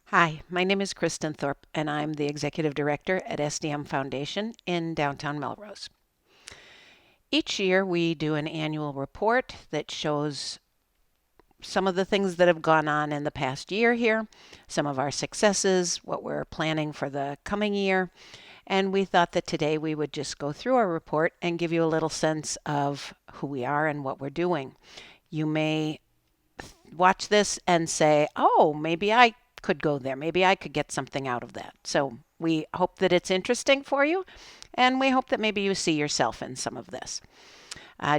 Hi, my name is Kristen Thorpe, and I'm the Executive Director at SDM Foundation in downtown Melrose. Each year, we do an annual report that shows some of the things that have gone on in the past year here, some of our successes, what we're planning for the coming year, and we thought that today we would just go through our report and give you a little sense of who we are and what we're doing. You may watch this and say, oh, maybe I could go there. Maybe I could get something out of that. So we hope that it's interesting for you, and we hope that maybe you see yourself in some of this.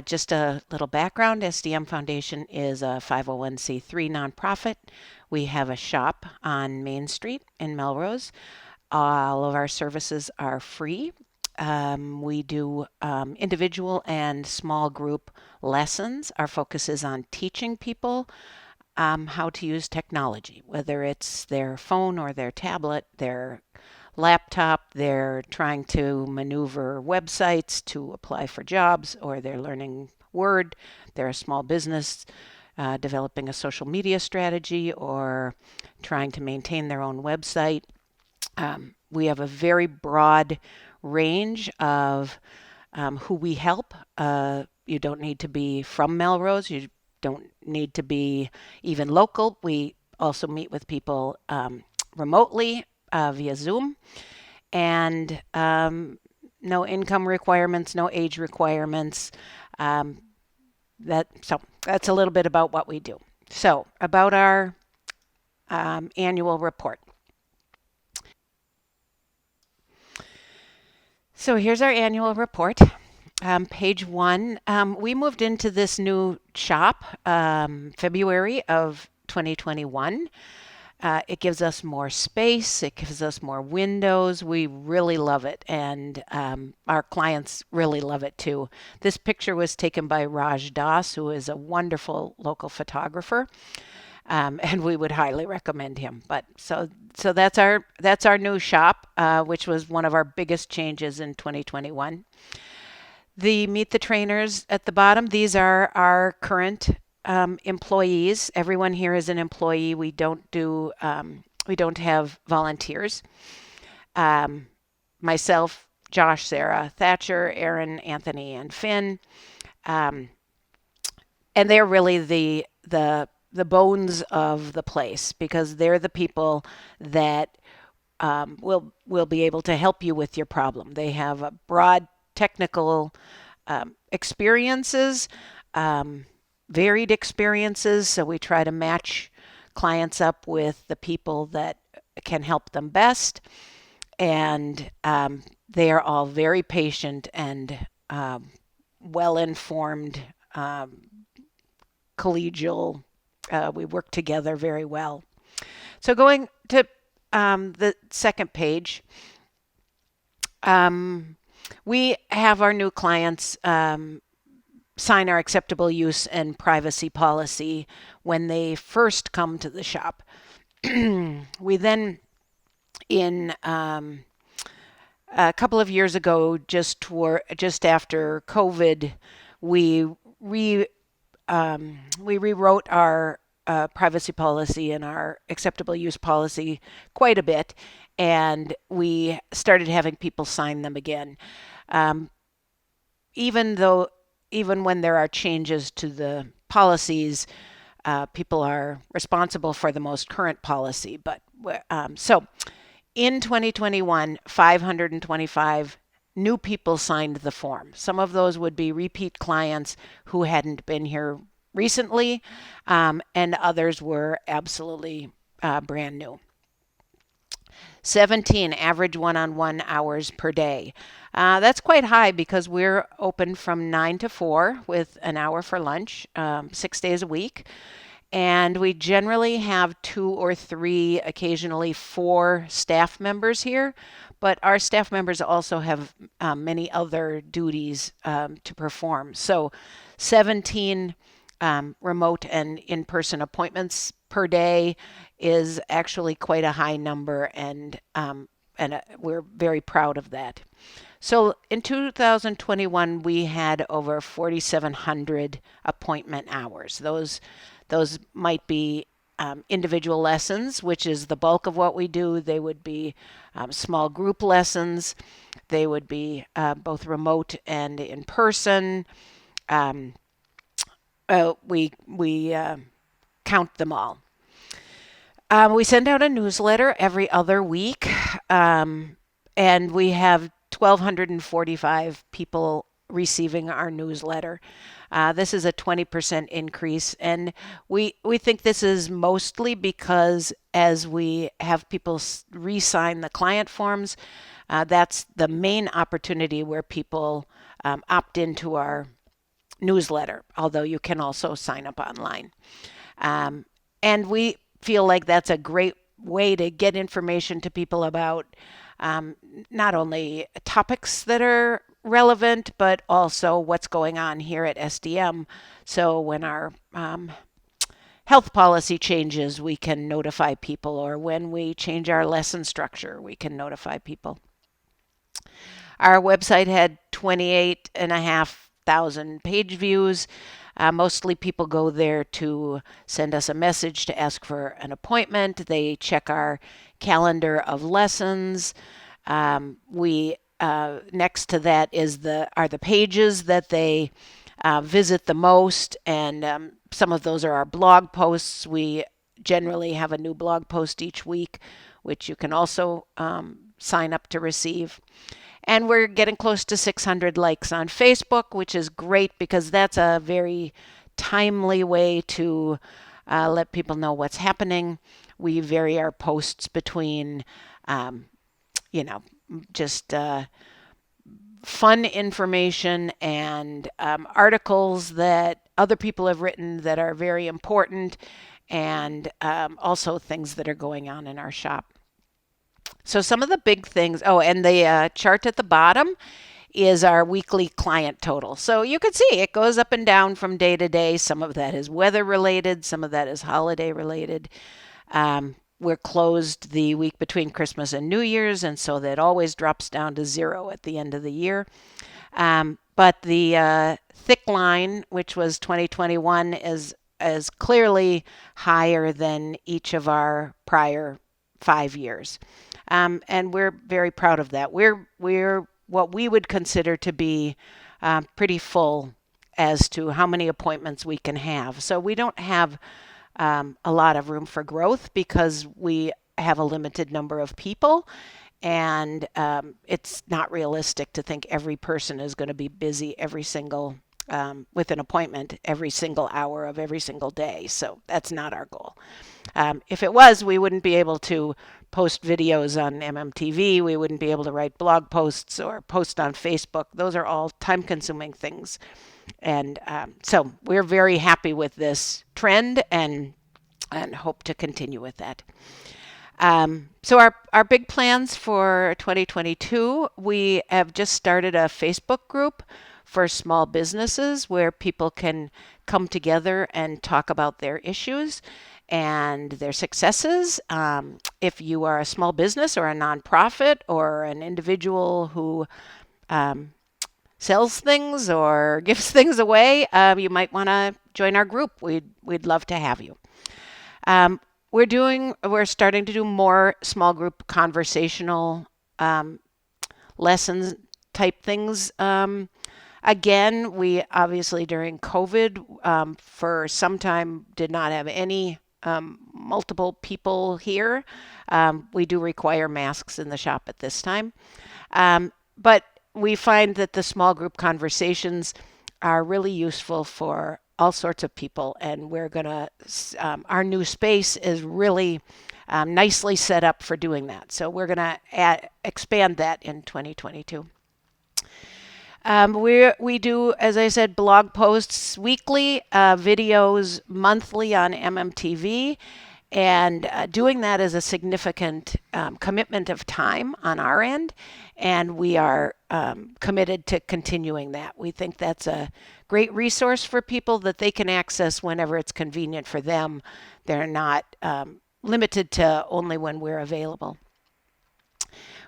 Just a little background, SDM Foundation is a 501c3 nonprofit. We have a shop on Main Street in Melrose. All of our services are free. We do individual and small group lessons. Our focus is on teaching people how to use technology, whether it's their phone or their tablet, their laptop, they're trying to maneuver websites to apply for jobs, or they're learning Word, they're a small business developing a social media strategy, or trying to maintain their own website. We have a very broad range of who we help. You don't need to be from Melrose. You don't need to be even local. We also meet with people remotely via Zoom, and no income requirements, no age requirements. Um, so that's a little bit about what we do. So about our annual report. So here's our annual report. Page one, we moved into this new shop February of 2021. It gives us more space. It gives us more windows. We really love it, and our clients really love it too. This picture was taken by Raj Das, who is a wonderful local photographer, and we would highly recommend him. But so that's our new shop, which was one of our biggest changes in 2021. The Meet the Trainers at the bottom, these are our current employees. Everyone here is an employee. We don't have volunteers. Um, Myself, Josh, Sarah, Thatcher, Aaron, Anthony, and Finn, um, and they're really the bones of the place because they're the people that will be able to help you with your problem. They have a broad technical experiences, um, varied experiences. So we try to match clients up with the people that can help them best. And they are all very patient and well informed, collegial. We work together very well. So going to the second page, we have our new clients sign our acceptable use and privacy policy when they first come to the shop. We then, in a couple of years ago, just after COVID, we re we rewrote our privacy policy and our acceptable use policy quite a bit, and we started having people sign them again. Um, even though, even when there are changes to the policies, people are responsible for the most current policy. But so in 2021, 525 new people signed the form. Some of those would be repeat clients who hadn't been here recently, and others were absolutely brand new. 17 average one-on-one hours per day. That's quite high because we're open from 9 to 4 with an hour for lunch, 6 days a week. And we generally have 2 or 3, occasionally 4 staff members here. But our staff members also have many other duties to perform. So 17 remote and in-person appointments per day is actually quite a high number, and we're very proud of that. So in 2021, we had over 4,700 appointment hours. Those might be individual lessons, which is the bulk of what we do. They would be small group lessons. They would be both remote and in person. Um, we count them all. We send out a newsletter every other week, and we have 1,245 people receiving our newsletter. This is a 20% increase, and we think this is mostly because as we have people re-sign the client forms, that's the main opportunity where people opt into our newsletter, although you can also sign up online. And we feel like that's a great way to get information to people about not only topics that are relevant, but also what's going on here at SDM. So when our health policy changes, we can notify people, or when we change our lesson structure, we can notify people. Our website had 28,500 page views. Mostly people go there to send us a message to ask for an appointment. They check our calendar of lessons. We next to that are the pages that they visit the most, and some of those are our blog posts. We generally have a new blog post each week, which you can also sign up to receive. And we're getting close to 600 likes on Facebook, which is great because that's a very timely way to let people know what's happening. We vary our posts between, just fun information and articles that other people have written that are very important, and also things that are going on in our shop. So some of the big things, and the chart at the bottom is our weekly client total. So you can see it goes up and down from day to day. Some of that is weather related, some of that is holiday related. We're closed the week between Christmas and New Year's, and so that always drops down to 0 at the end of the year. But the thick line, which was 2021, is clearly higher than each of our prior 5 years. And we're very proud of that. We're what we would consider to be pretty full as to how many appointments we can have. So we don't have a lot of room for growth because we have a limited number of people, and it's not realistic to think every person is going to be busy every single with an appointment every single hour of every single day. So that's not our goal. If it was, we wouldn't be able to post videos on MMTV. We wouldn't be able to write blog posts or post on Facebook. Those are all time-consuming things. And so we're very happy with this trend and hope to continue with that. So our big plans for 2022, we have just started a Facebook group for small businesses where people can come together and talk about their issues and their successes. If you are a small business or a nonprofit or an individual who sells things or gives things away, you might want to join our group. We'd love to have you. We're starting to do more small group conversational lessons type things. Again, we obviously during COVID for some time did not have any multiple people here. We do require masks in the shop at this time. But we find that the small group conversations are really useful for all sorts of people, and we're gonna our new space is really nicely set up for doing that. So we're gonna expand that in 2022. We do, as I said, blog posts weekly, videos monthly on MMTV, and doing that is a significant commitment of time on our end, and we are committed to continuing that. We think that's a great resource for people that they can access whenever it's convenient for them. They're not limited to only when we're available.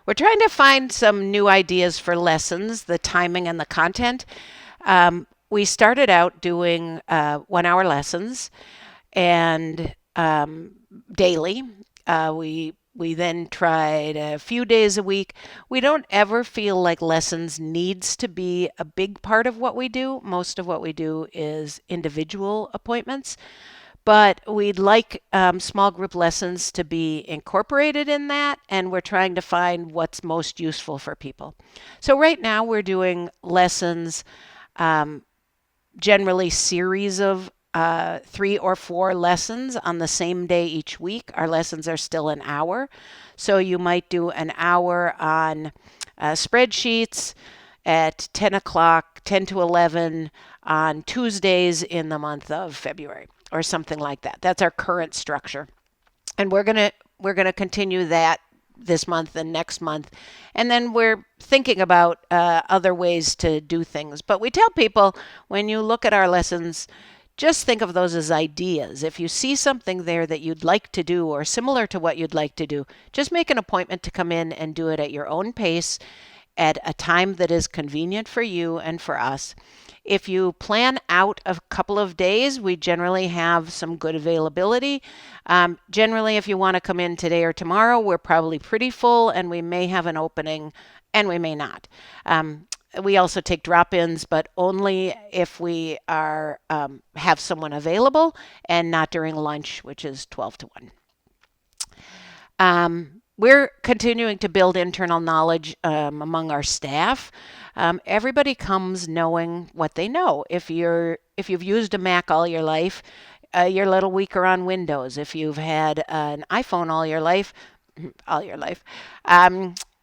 We're trying to find some new ideas for lessons, the timing and the content. We started out doing 1-hour lessons, and daily. We then tried a few days a week. We don't ever feel like lessons needs to be a big part of what we do. Most of what we do is individual appointments, but we'd like small group lessons to be incorporated in that, and we're trying to find what's most useful for people. So right now we're doing lessons, generally series of 3 or 4 lessons on the same day each week. Our lessons are still an hour. So you might do an hour on spreadsheets at 10 o'clock, 10 to 11 on Tuesdays in the month of February or something like that. That's our current structure. And we're gonna continue that this month and next month. And then we're thinking about other ways to do things. But we tell people when you look at our lessons, just think of those as ideas. If you see something there that you'd like to do or similar to what you'd like to do, just make an appointment to come in and do it at your own pace at a time that is convenient for you and for us. If you plan out a couple of days, we generally have some good availability. Generally, if you want to come in today or tomorrow, we're probably pretty full and we may have an opening and we may not. We also take drop-ins, but only if we are have someone available and not during lunch, which is 12 to 1. We're continuing to build internal knowledge among our staff. Everybody comes knowing what they know. If you've used a Mac all your life, you're a little weaker on Windows. If you've had an iPhone all your life,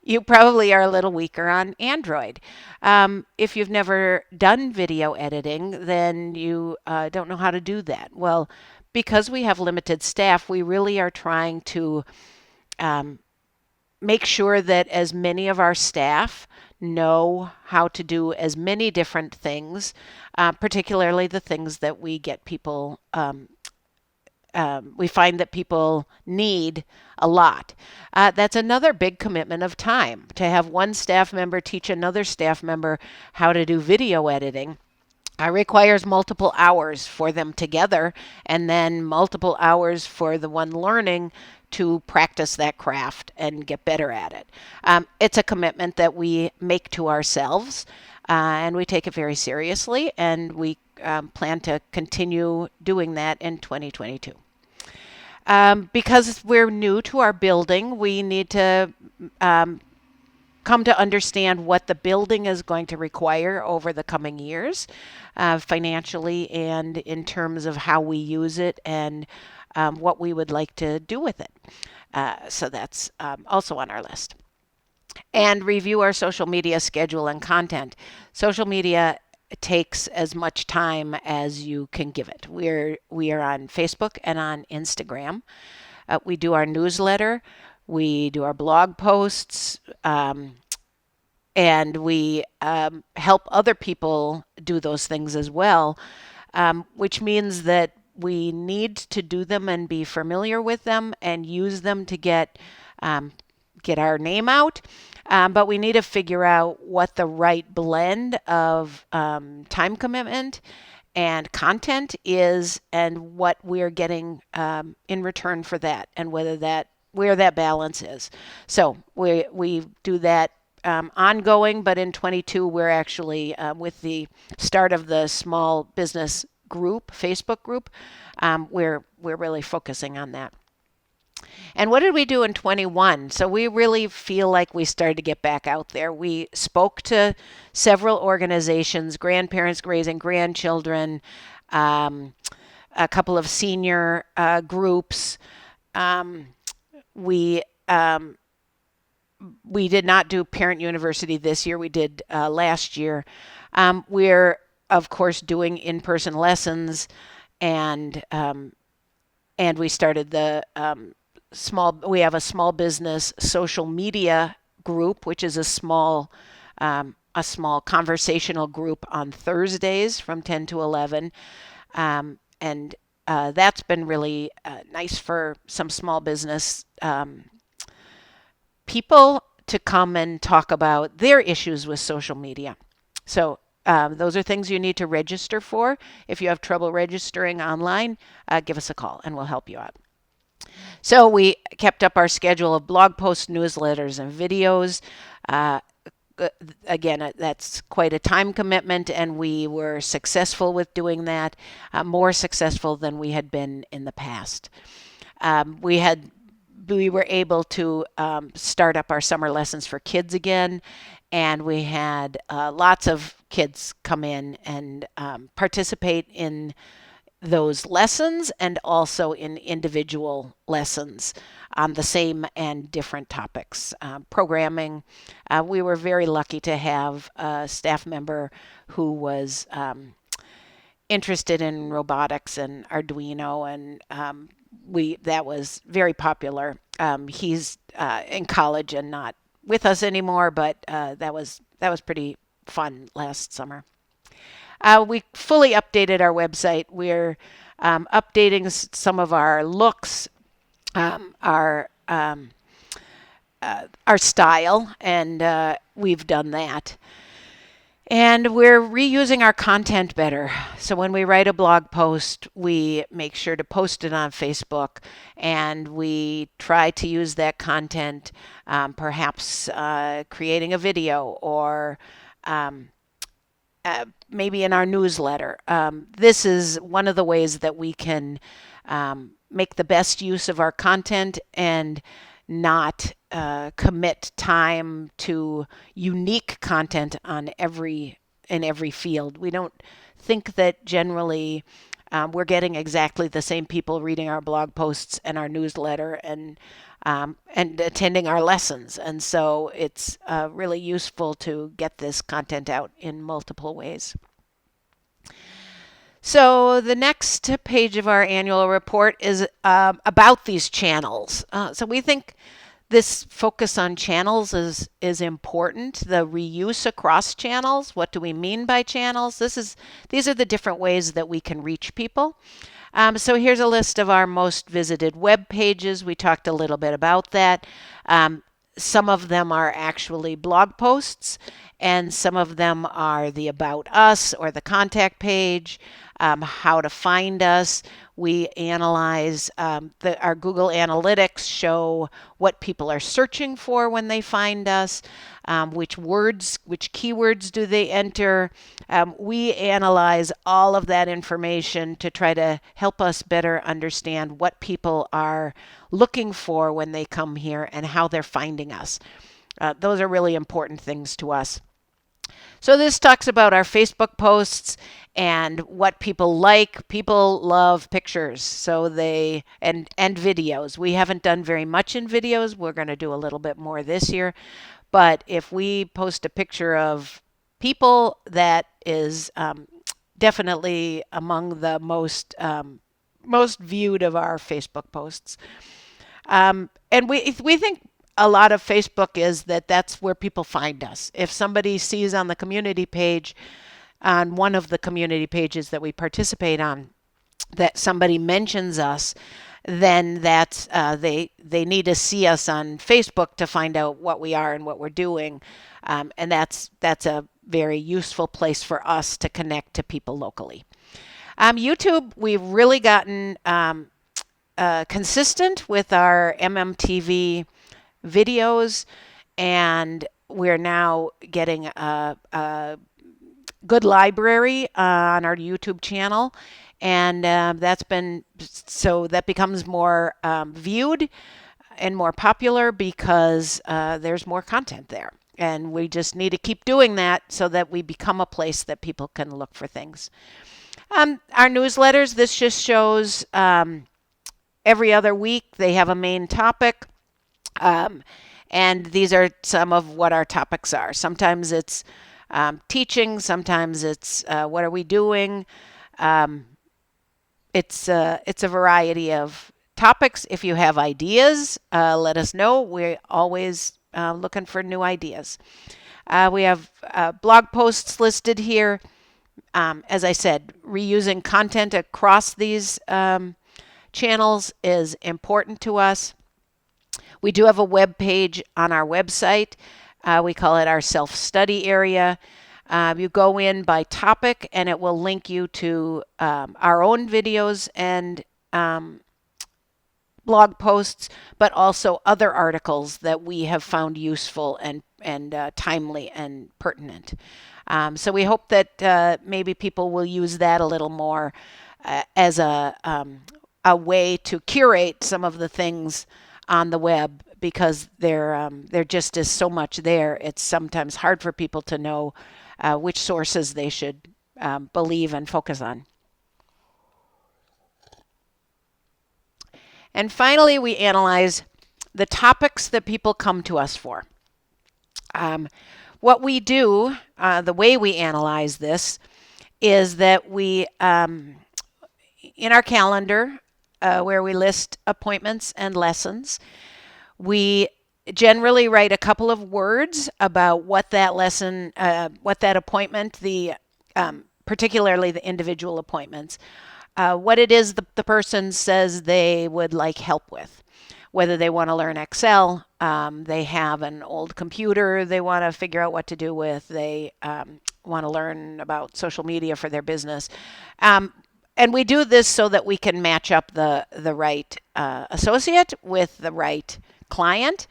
you probably are a little weaker on Android. If you've never done video editing, then you don't know how to do that. Well, because we have limited staff, we really are trying to make sure that as many of our staff know how to do as many different things, particularly the things that we get people, we find that people need a lot. That's another big commitment of time to have one staff member teach another staff member how to do video editing. Requires multiple hours for them together and then multiple hours for the one learning to practice that craft and get better at it. It's a commitment that we make to ourselves and we take it very seriously, and we plan to continue doing that in 2022. Because we're new to our building, we need to come to understand what the building is going to require over the coming years, financially and in terms of how we use it and what we would like to do with it. So that's also on our list. And review our social media schedule and content. Social media takes as much time as you can give it. We are on Facebook and on Instagram. We do our newsletter. We do our blog posts, and we help other people do those things as well, which means that we need to do them and be familiar with them and use them to get our name out. But we need to figure out what the right blend of time commitment and content is and what we're getting in return for that, and where that balance is. So we do that ongoing, but in 22 we're actually with the start of the small business group, Facebook group, we're really focusing on that. And what did we do in 21? So we really feel like we started to get back out there. We spoke to several organizations, grandparents raising grandchildren, a couple of senior groups. We did not do Parent University this year. We did last year. We're, of course, doing in-person lessons, and we started the we have a small business social media group, which is a small conversational group on Thursdays from 10 to 11. And that's been really nice for some small business people to come and talk about their issues with social media. So those are things you need to register for. If you have trouble registering online, give us a call and we'll help you out. So we kept up our schedule of blog posts, newsletters, and videos. Uh, Again, that's quite a time commitment, and we were successful with doing that, more successful than we had been in the past. We were able to start up our summer lessons for kids again, and we had lots of kids come in and participate in those lessons and also in individual lessons on the same and different topics. Programming, we were very lucky to have a staff member who was interested in robotics and Arduino, and we that was very popular. He's in college and not with us anymore, but that was pretty fun last summer. We fully updated our website. We're updating some of our looks, um, our um, our style, and we've done that. And we're reusing our content better. So when we write a blog post, we make sure to post it on Facebook, and we try to use that content, perhaps creating a video or um, maybe in our newsletter. This is one of the ways that we can make the best use of our content and not commit time to unique content on in every field. We don't think that generally we're getting exactly the same people reading our blog posts and our newsletter and attending our lessons. And so it's really useful to get this content out in multiple ways. So the next page of our annual report is about these channels. So we think this focus on channels is important. The reuse across channels. What do we mean by channels? These are the different ways that we can reach people. So here's a list of our most visited web pages. We talked a little bit about that. Some of them are actually blog posts, and some of them are the About Us or the contact page, how to find us. We analyze our Google Analytics show what people are searching for when they find us, which keywords do they enter. We analyze all of that information to try to help us better understand what people are looking for when they come here and how they're finding us. Those are really important things to us. So this talks about our Facebook posts and what people like. People love pictures, so and videos. We haven't done very much in videos. We're going to do a little bit more this year. But if we post a picture of people, that is definitely among the most viewed of our Facebook posts. And we think a lot of Facebook is that's where people find us. If somebody sees on the community page, on one of the community pages that we participate on, that somebody mentions us, then that's they need to see us on Facebook to find out what we are and what we're doing, and that's a very useful place for us to connect to people locally. YouTube, we've really gotten consistent with our MMTV videos, and we're now getting a good library on our YouTube channel, and that becomes more viewed and more popular because there's more content there. And we just need to keep doing that so that we become a place that people can look for things. Our newsletters, this just shows every other week they have a main topic. And these are some of what our topics are. Sometimes it's teaching, sometimes it's what are we doing. It's a variety of topics. If you have ideas, let us know. We're always looking for new ideas. We have blog posts listed here. As I said, reusing content across these channels is important to us. We do have a web page on our website. We call it our self-study area. You go in by topic, and it will link you to our own videos and blog posts, but also other articles that we have found useful and timely and pertinent. So we hope that maybe people will use that a little more as a way to curate some of the things on the web, because there just is so much there. It's sometimes hard for people to know which sources they should believe and focus on. And finally, we analyze the topics that people come to us for. What we do, the way we analyze this, is that we, in our calendar, where we list appointments and lessons, we generally write a couple of words about what that lesson, what that appointment, particularly the individual appointments, what it is the person says they would like help with. Whether they want to learn Excel, they have an old computer they want to figure out what to do with, they want to learn about social media for their business. And we do this so that we can match up the right associate with the right client.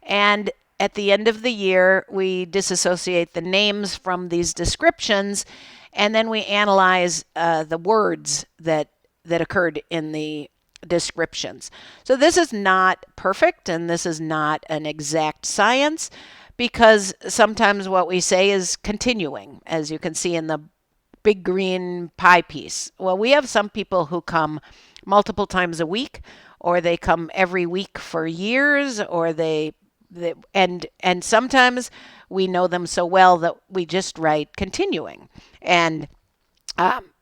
And at the end of the year, we disassociate the names from these descriptions, and then we analyze the words that occurred in the descriptions. So this is not perfect, and this is not an exact science, because sometimes what we say is continuing, as you can see in the big green pie piece. Well, we have some people who come multiple times a week, or they come every week for years, or and sometimes we know them so well that we just write continuing. And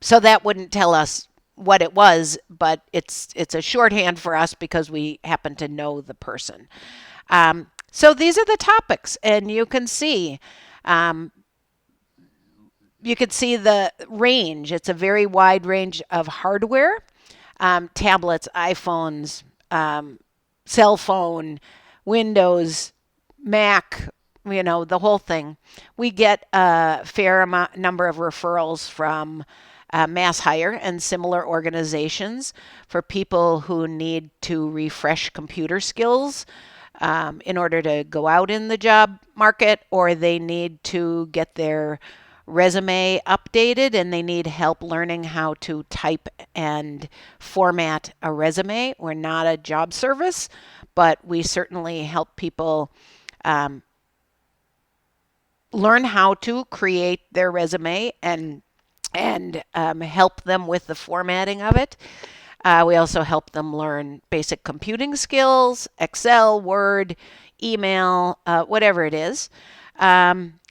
so that wouldn't tell us what it was, but it's a shorthand for us because we happen to know the person. So these are the topics, and you can see the range. It's a very wide range of hardware, tablets, iPhones, cell phone, Windows, Mac, the whole thing. We get a fair number of referrals from Mass Hire and similar organizations for people who need to refresh computer skills in order to go out in the job market, or they need to get their resume updated and they need help learning how to type and format a resume. We're not a job service, but we certainly help people learn how to create their resume and help them with the formatting of it. We also help them learn basic computing skills, Excel, Word, email, whatever it is.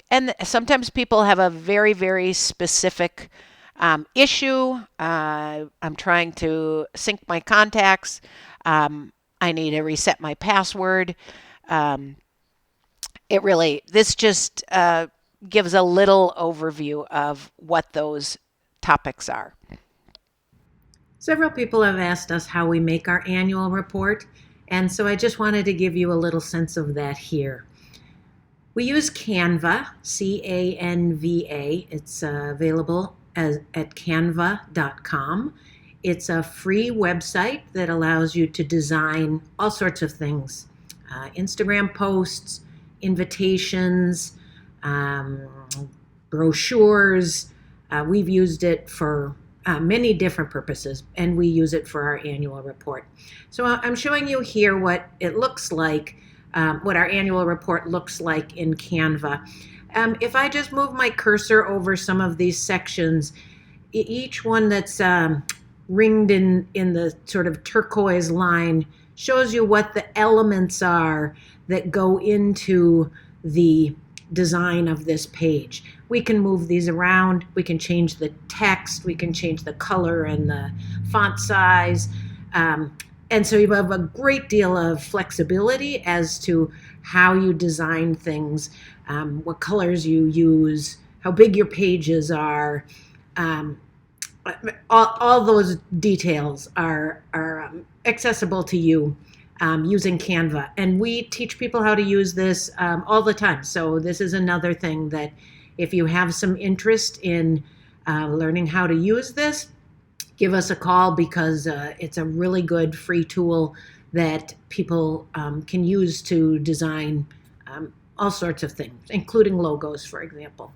And sometimes people have a very, very specific issue. I'm trying to sync my contacts. I need to reset my password. This just gives a little overview of what those topics are. Several people have asked us how we make our annual report, and so I just wanted to give you a little sense of that here. We use Canva, C-A-N-V-A. It's available at canva.com. It's a free website that allows you to design all sorts of things. Instagram posts, invitations, brochures. We've used it for many different purposes, and we use it for our annual report. So I'm showing you here what it looks like, what our annual report looks like in Canva. If I just move my cursor over some of these sections, each one that's ringed in the sort of turquoise line shows you what the elements are that go into the design of this page. We can move these around, we can change the text, we can change the color and the font size. And so you have a great deal of flexibility as to how you design things, what colors you use, how big your pages are. All those details are accessible to you using Canva. And we teach people how to use this all the time. So this is another thing that if you have some interest in learning how to use this, give us a call, because it's a really good free tool that people can use to design all sorts of things, including logos, for example.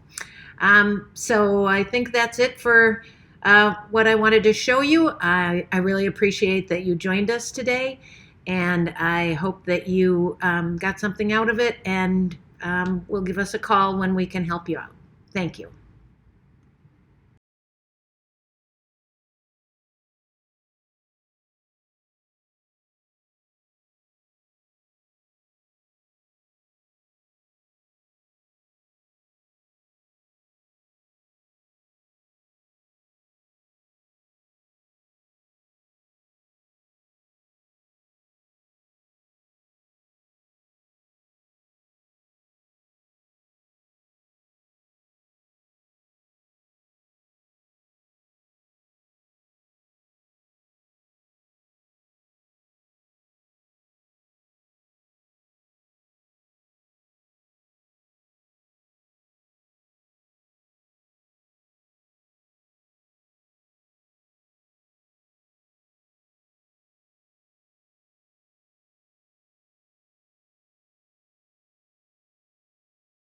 So I think that's it for what I wanted to show you. I really appreciate that you joined us today, and I hope that you got something out of it, and will give us a call when we can help you out. Thank you.